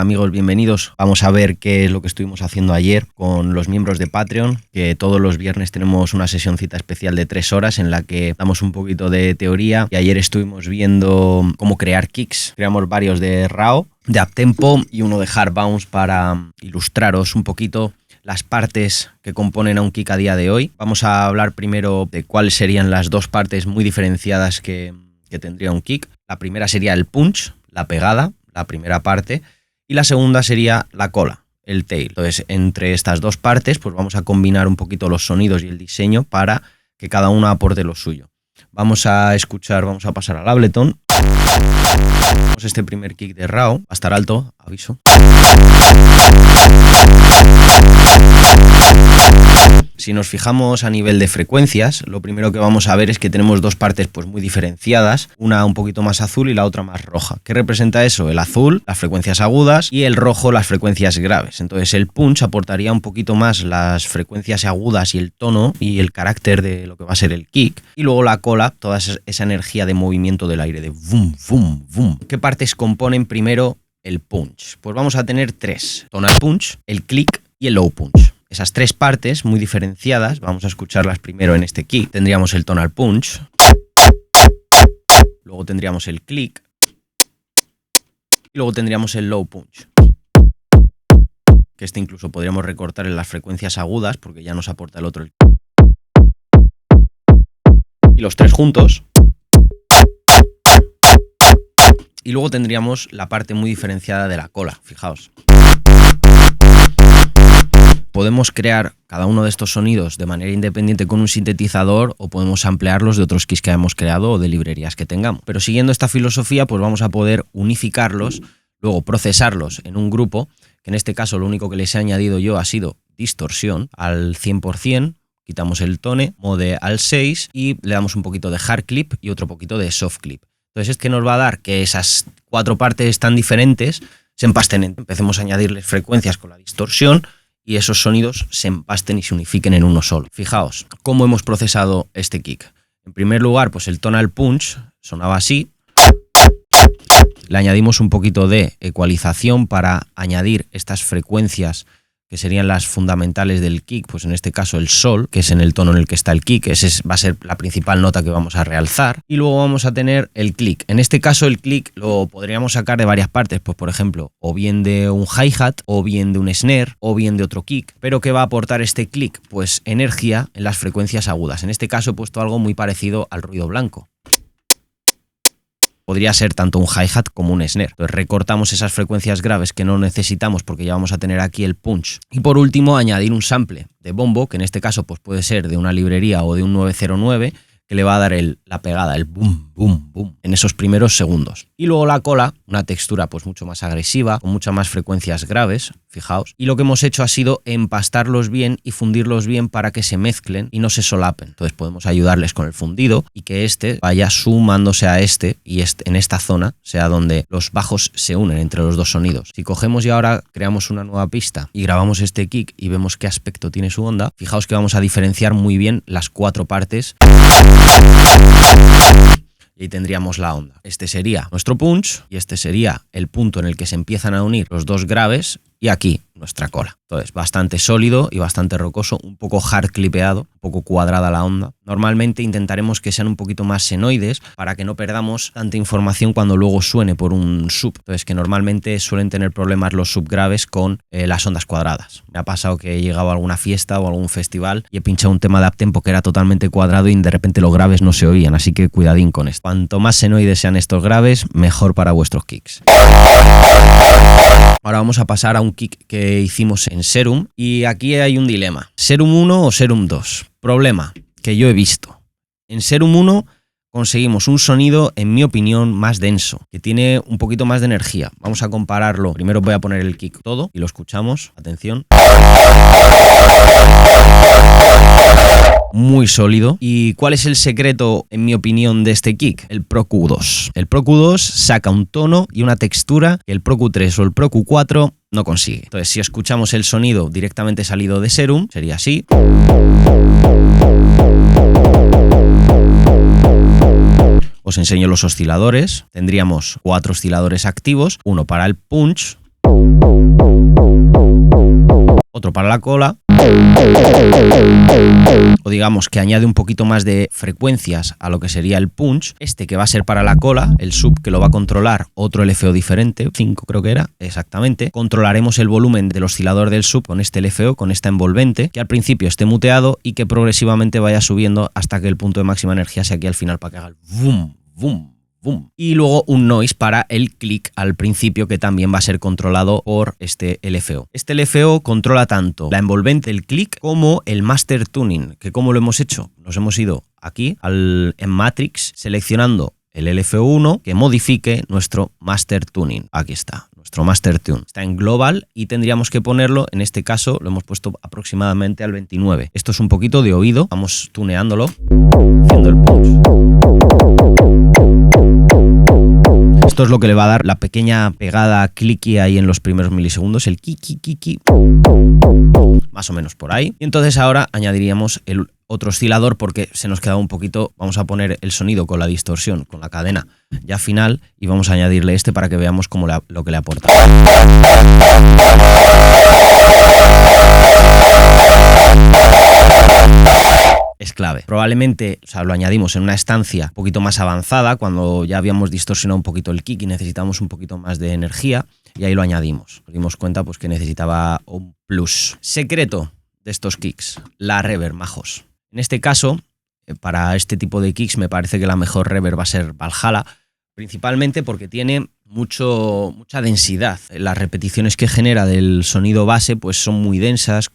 amigos, bienvenidos. Vamos a ver qué es lo que estuvimos haciendo ayer con los miembros de Patreon, que todos los viernes tenemos una sesioncita especial de 3 horas en la que damos un poquito de teoría, y ayer estuvimos viendo cómo crear kicks. Creamos varios de RAW, de Uptempo y uno de Hard Bounce para ilustraros un poquito las partes que componen a un kick a día de hoy. Vamos a hablar primero de cuáles serían las dos partes muy diferenciadas que tendría un kick. La primera sería el punch, la pegada, la primera parte, y la segunda sería la cola, el tail. Entonces, entre estas dos partes, pues vamos a combinar un poquito los sonidos y el diseño para que cada uno aporte lo suyo. Vamos a escuchar, vamos a pasar al Ableton. Este primer kick de RAW va a estar alto, aviso. Si nos fijamos a nivel de frecuencias, lo primero que vamos a ver es que tenemos dos partes pues muy diferenciadas, una un poquito más azul y la otra más roja. ¿Qué representa eso? El azul, las frecuencias agudas, y el rojo, las frecuencias graves. Entonces el punch aportaría un poquito más las frecuencias agudas y el tono y el carácter de lo que va a ser el kick. Y luego la cola, toda esa energía de movimiento del aire, de boom, boom, boom. ¿Qué partes componen primero el punch? Pues vamos a tener tres: tonal punch, el click y el low punch. Esas tres partes muy diferenciadas, vamos a escucharlas primero en este kick. Tendríamos el tonal punch, luego tendríamos el click y luego tendríamos el low punch. Que este incluso podríamos recortar en las frecuencias agudas porque ya nos aporta el otro. Y los tres juntos. Y luego tendríamos la parte muy diferenciada de la cola, fijaos. Podemos crear cada uno de estos sonidos de manera independiente con un sintetizador, o podemos ampliarlos de otros kits que hemos creado o de librerías que tengamos. Pero siguiendo esta filosofía, pues vamos a poder unificarlos, luego procesarlos en un grupo, que en este caso lo único que les he añadido yo ha sido distorsión al 100%, quitamos el tone, mode al 6 y le damos un poquito de hard clip y otro poquito de soft clip. Entonces, ¿qué nos va a dar? Que esas cuatro partes tan diferentes se empasten. Empecemos a añadirles frecuencias con la distorsión y esos sonidos se empasten y se unifiquen en uno solo. Fijaos cómo hemos procesado este kick. En primer lugar, pues el tonal punch sonaba así. Le añadimos un poquito de ecualización para añadir estas frecuencias que serían las fundamentales del kick, pues en este caso el sol, que es en el tono en el que está el kick, ese va a ser la principal nota que vamos a realzar. Y luego vamos a tener el click. En este caso el click lo podríamos sacar de varias partes, pues por ejemplo, o bien de un hi-hat, o bien de un snare, o bien de otro kick. Pero ¿qué va a aportar este click? Pues energía en las frecuencias agudas. En este caso he puesto algo muy parecido al ruido blanco. Podría ser tanto un hi-hat como un snare. Entonces recortamos esas frecuencias graves que no necesitamos porque ya vamos a tener aquí el punch. Y por último, añadir un sample de bombo, que en este caso pues puede ser de una librería o de un 909, que le va a dar la pegada, el boom, boom, boom, en esos primeros segundos. Y luego la cola, una textura pues mucho más agresiva, con muchas más frecuencias graves, fijaos. Y lo que hemos hecho ha sido empastarlos bien y fundirlos bien para que se mezclen y no se solapen. Entonces podemos ayudarles con el fundido y que este vaya sumándose a este, y en esta zona sea donde los bajos se unen entre los dos sonidos. Si cogemos y ahora creamos una nueva pista y grabamos este kick y vemos qué aspecto tiene su onda, fijaos que vamos a diferenciar muy bien las cuatro partes. Y ahí tendríamos la onda. Este sería nuestro punch y este sería el punto en el que se empiezan a unir los dos graves, y aquí nuestra cola. Entonces, bastante sólido y bastante rocoso, un poco hard clipeado, un poco cuadrada la onda. Normalmente intentaremos que sean un poquito más senoides para que no perdamos tanta información cuando luego suene por un sub. Entonces, que normalmente suelen tener problemas los subgraves con las ondas cuadradas. Me ha pasado que he llegado a alguna fiesta o algún festival y he pinchado un tema de uptempo que era totalmente cuadrado y de repente los graves no se oían, así que cuidadín con esto. Cuanto más senoides sean estos graves, mejor para vuestros kicks. Ahora vamos a pasar a un kick que hicimos en Serum, y aquí hay un dilema: Serum 1 o Serum 2. Problema que yo he visto: en Serum 1 conseguimos un sonido, en mi opinión, más denso, que tiene un poquito más de energía. Vamos a compararlo. Primero voy a poner el kick todo y lo escuchamos. Atención. Muy sólido. ¿Y cuál es el secreto, en mi opinión, de este kick? El Pro Q2. El Pro Q2 saca un tono y una textura que el Pro Q3 o el Pro Q4 no consigue. Entonces, si escuchamos el sonido directamente salido de Serum, sería así. Os enseño los osciladores. Tendríamos 4 osciladores activos, uno para el punch, Otro para la cola. O digamos que añade un poquito más de frecuencias a lo que sería el punch. Este que va a ser para la cola, el sub que lo va a controlar, otro LFO diferente, 5 creo que era, exactamente. Controlaremos el volumen del oscilador del sub con este LFO, con esta envolvente, que al principio esté muteado y que progresivamente vaya subiendo hasta que el punto de máxima energía sea aquí al final para que haga el boom, boom. Boom. Y luego un noise para el click al principio, que también va a ser controlado por este LFO. Este LFO controla tanto la envolvente, el click, como el master tuning, que como lo hemos hecho, nos hemos ido aquí en Matrix seleccionando el LFO1 que modifique nuestro master tuning. Aquí está, nuestro master tune. Está en global y tendríamos que ponerlo, en este caso lo hemos puesto aproximadamente al 29. Esto es un poquito de oído, vamos tuneándolo, haciendo el punch. Esto es lo que le va a dar la pequeña pegada clicky ahí en los primeros milisegundos, el ki, más o menos por ahí. Y entonces ahora añadiríamos el otro oscilador porque se nos queda un poquito, vamos a poner el sonido con la distorsión, con la cadena ya final y vamos a añadirle este para que veamos cómo lo que le aporta. Es clave. Probablemente, o sea, lo añadimos en una estancia un poquito más avanzada, cuando ya habíamos distorsionado un poquito el kick y necesitamos un poquito más de energía, y ahí lo añadimos. Nos dimos cuenta pues, que necesitaba un plus. Secreto de estos kicks, la reverb, majos. En este caso, para este tipo de kicks me parece que la mejor reverb va a ser Valhalla, principalmente porque tiene mucha densidad. Las repeticiones que genera del sonido base pues son muy densas,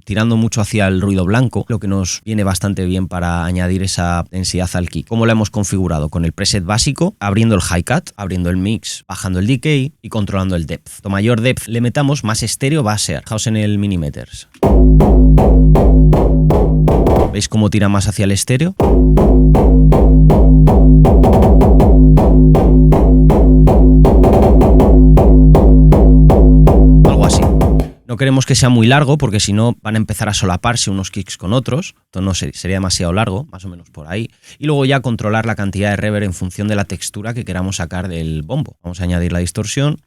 tirando mucho hacia el ruido blanco, lo que nos viene bastante bien para añadir esa densidad al kick. ¿Cómo lo hemos configurado? Con el preset básico, abriendo el hi-cat, abriendo el mix, bajando el decay y controlando el depth. Cuanto mayor depth le metamos, más estéreo va a ser. Fijaos en el millimeters. ¿Veis cómo tira más hacia el estéreo? Algo así. No queremos que sea muy largo porque si no van a empezar a solaparse unos kicks con otros. Entonces no sería demasiado largo, más o menos por ahí. Y luego ya controlar la cantidad de reverb en función de la textura que queramos sacar del bombo. Vamos a añadir la distorsión.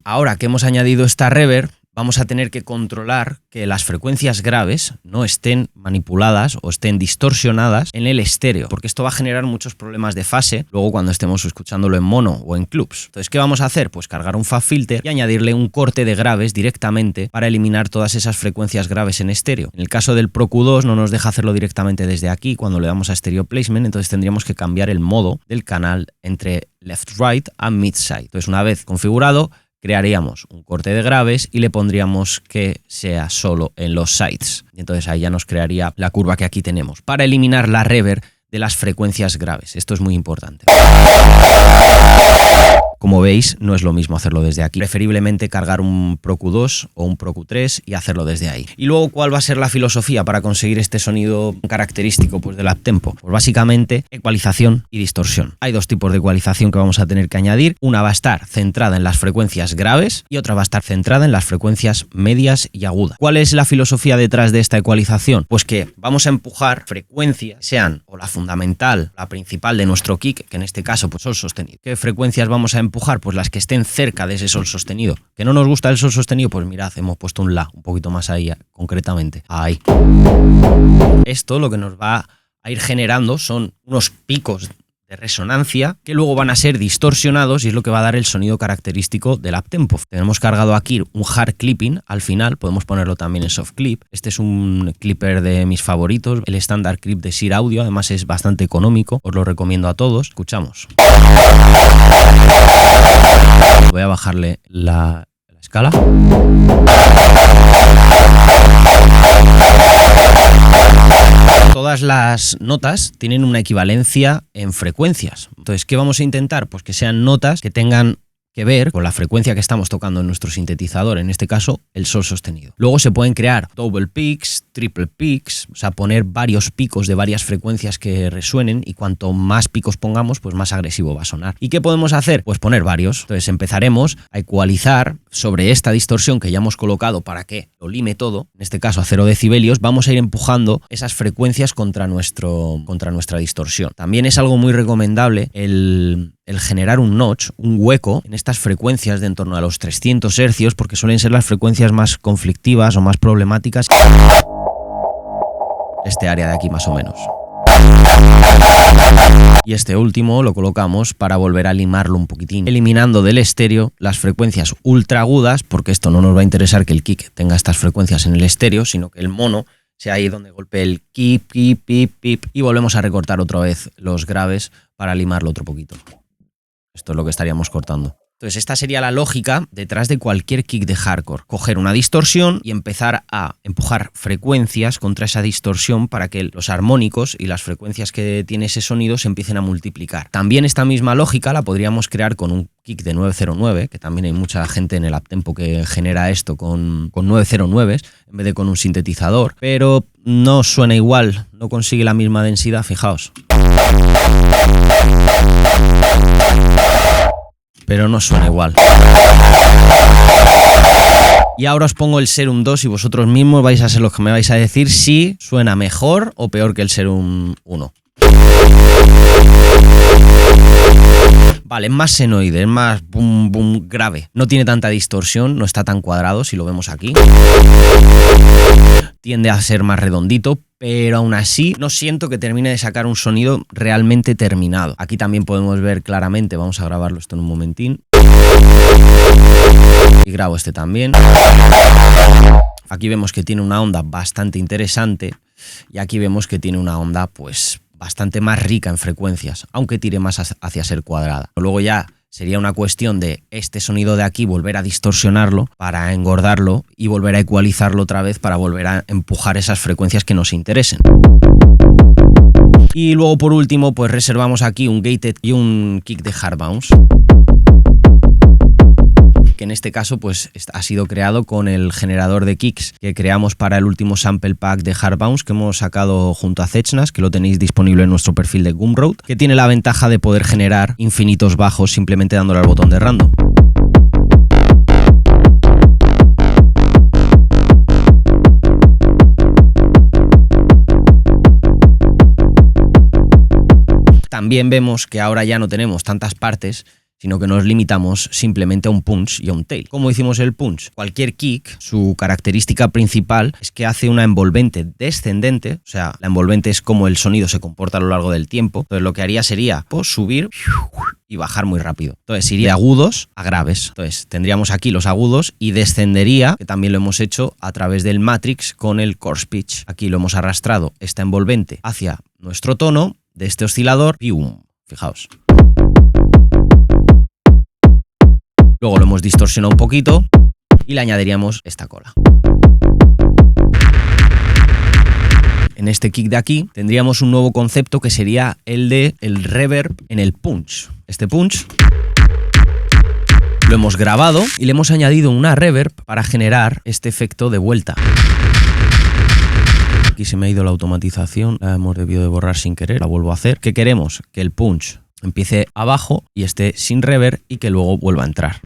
Ahora que hemos añadido esta reverb, vamos a tener que controlar que las frecuencias graves no estén manipuladas o estén distorsionadas en el estéreo, porque esto va a generar muchos problemas de fase luego cuando estemos escuchándolo en mono o en clubs. Entonces, ¿qué vamos a hacer? Pues cargar un fab filter y añadirle un corte de graves directamente para eliminar todas esas frecuencias graves en estéreo. En el caso del Pro Q2 no nos deja hacerlo directamente desde aquí cuando le damos a Stereo Placement, entonces tendríamos que cambiar el modo del canal entre left-right a mid-side. Entonces, una vez configurado, crearíamos un corte de graves y le pondríamos que sea solo en los sides. Y entonces ahí ya nos crearía la curva que aquí tenemos para eliminar la reverb de las frecuencias graves. Esto es muy importante. Como veis, no es lo mismo hacerlo desde aquí. Preferiblemente cargar un Pro Q2 o un Pro Q3 y hacerlo desde ahí. Y luego, ¿cuál va a ser la filosofía para conseguir este sonido característico pues, del uptempo? Pues básicamente, ecualización y distorsión. Hay dos tipos de ecualización que vamos a tener que añadir. Una va a estar centrada en las frecuencias graves y otra va a estar centrada en las frecuencias medias y agudas. ¿Cuál es la filosofía detrás de esta ecualización? Pues que vamos a empujar frecuencias, sean o la fundamental, la principal de nuestro kick, que en este caso pues sol sostenido. ¿Qué frecuencias vamos a empujar? Pues las que estén cerca de ese sol sostenido. ¿Que no nos gusta el sol sostenido? Pues mirad, hemos puesto un la un poquito más ahí, concretamente. Ahí. Esto lo que nos va a ir generando son unos picos de resonancia que luego van a ser distorsionados y es lo que va a dar el sonido característico del uptempo. Tenemos cargado aquí un hard clipping al final, podemos ponerlo también en soft clip. Este es un clipper de mis favoritos, el Standard Clip de Sear Audio, además es bastante económico, os lo recomiendo a todos. Escuchamos. Voy a bajarle la escala. Todas las notas tienen una equivalencia en frecuencias. Entonces, ¿qué vamos a intentar? Pues que sean notas que tengan que ver con la frecuencia que estamos tocando en nuestro sintetizador, en este caso el sol sostenido. Luego se pueden crear double picks, triple peaks, o sea, poner varios picos de varias frecuencias que resuenen, y cuanto más picos pongamos, pues más agresivo va a sonar. ¿Y qué podemos hacer? Pues poner varios. Entonces empezaremos a ecualizar sobre esta distorsión que ya hemos colocado para que lo lime todo, en este caso a 0 decibelios, vamos a ir empujando esas frecuencias contra nuestra distorsión. También es algo muy recomendable el generar un notch, un hueco en estas frecuencias de en torno a los 300 hercios, porque suelen ser las frecuencias más conflictivas o más problemáticas. Este área de aquí más o menos. Y este último lo colocamos para volver a limarlo un poquitín, eliminando del estéreo las frecuencias ultra agudas, porque esto no nos va a interesar que el kick tenga estas frecuencias en el estéreo, sino que el mono sea ahí donde golpee el kip, kip, pip, pip, y volvemos a recortar otra vez los graves para limarlo otro poquito. Esto es lo que estaríamos cortando. Entonces esta sería la lógica detrás de cualquier kick de hardcore. Coger una distorsión y empezar a empujar frecuencias contra esa distorsión para que los armónicos y las frecuencias que tiene ese sonido se empiecen a multiplicar. También esta misma lógica la podríamos crear con un kick de 909, que también hay mucha gente en el uptempo que genera esto con 909 en vez de con un sintetizador, pero no suena igual, no consigue la misma densidad, fijaos. Pero no suena igual. Y ahora os pongo el Serum 2 y vosotros mismos vais a ser los que me vais a decir si suena mejor o peor que el Serum 1. Vale, es más senoide, es más boom, boom, grave. No tiene tanta distorsión, no está tan cuadrado si lo vemos aquí. Tiende a ser más redondito, pero aún así no siento que termine de sacar un sonido realmente terminado. Aquí también podemos ver claramente, vamos a grabarlo esto en un momentín. Y grabo este también. Aquí vemos que tiene una onda bastante interesante y aquí vemos que tiene una onda pues bastante más rica en frecuencias, aunque tire más hacia ser cuadrada. Luego ya sería una cuestión de este sonido de aquí volver a distorsionarlo para engordarlo y volver a ecualizarlo otra vez para volver a empujar esas frecuencias que nos interesen. Y luego por último pues reservamos aquí un gated y un kick de hard bounce, que en este caso pues ha sido creado con el generador de kicks que creamos para el último sample pack de hard bounce que hemos sacado junto a Zechnas, que lo tenéis disponible en nuestro perfil de Gumroad, que tiene la ventaja de poder generar infinitos bajos simplemente dándole al botón de random. También vemos que ahora ya no tenemos tantas partes, sino que nos limitamos simplemente a un punch y a un tail. ¿Cómo hicimos el punch? Cualquier kick, su característica principal es que hace una envolvente descendente, o sea, la envolvente es como el sonido se comporta a lo largo del tiempo. Entonces lo que haría sería pues, subir y bajar muy rápido. Entonces iría de agudos a graves. Entonces tendríamos aquí los agudos y descendería, que también lo hemos hecho a través del Matrix con el coarse pitch. Aquí lo hemos arrastrado esta envolvente hacia nuestro tono de este oscilador y fijaos. Luego lo hemos distorsionado un poquito y le añadiríamos esta cola. En este kick de aquí tendríamos un nuevo concepto que sería el de el reverb en el punch. Este punch lo hemos grabado y le hemos añadido una reverb para generar este efecto de vuelta. Aquí se me ha ido la automatización, la hemos debido de borrar sin querer, la vuelvo a hacer. ¿Qué queremos? Que el punch empiece abajo y esté sin reverb y que luego vuelva a entrar.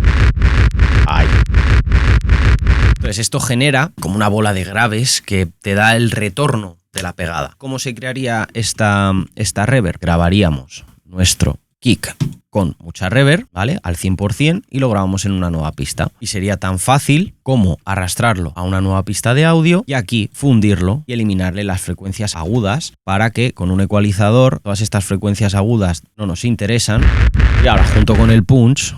Ahí. Entonces esto genera como una bola de graves que te da el retorno de la pegada. ¿Cómo se crearía esta reverb? Grabaríamos nuestro kick con mucha reverb, ¿vale? Al 100% y lo grabamos en una nueva pista. Y sería tan fácil como arrastrarlo a una nueva pista de audio y aquí fundirlo y eliminarle las frecuencias agudas para que con un ecualizador todas estas frecuencias agudas no nos interesan. Y ahora junto con el punch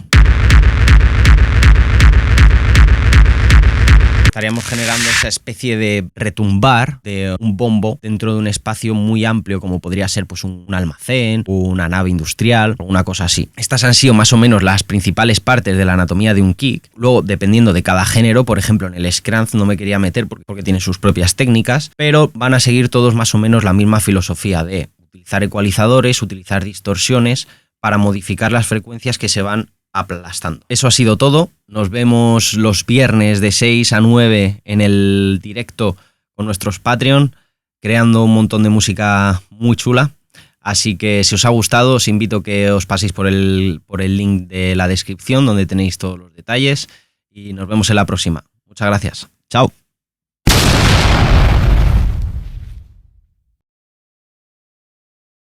estaríamos generando esa especie de retumbar de un bombo dentro de un espacio muy amplio como podría ser pues un almacén, una nave industrial o una cosa así. Estas han sido más o menos las principales partes de la anatomía de un kick. Luego, dependiendo de cada género, por ejemplo en el scrunch no me quería meter porque tiene sus propias técnicas, pero van a seguir todos más o menos la misma filosofía de utilizar ecualizadores, utilizar distorsiones para modificar las frecuencias que se van aplastando. Eso ha sido todo. Nos vemos los viernes de 6 a 9 en el directo con nuestros Patreon, creando un montón de música muy chula. Así que si os ha gustado, os invito a que os paséis por el link de la descripción donde tenéis todos los detalles y nos vemos en la próxima. Muchas gracias. Chao.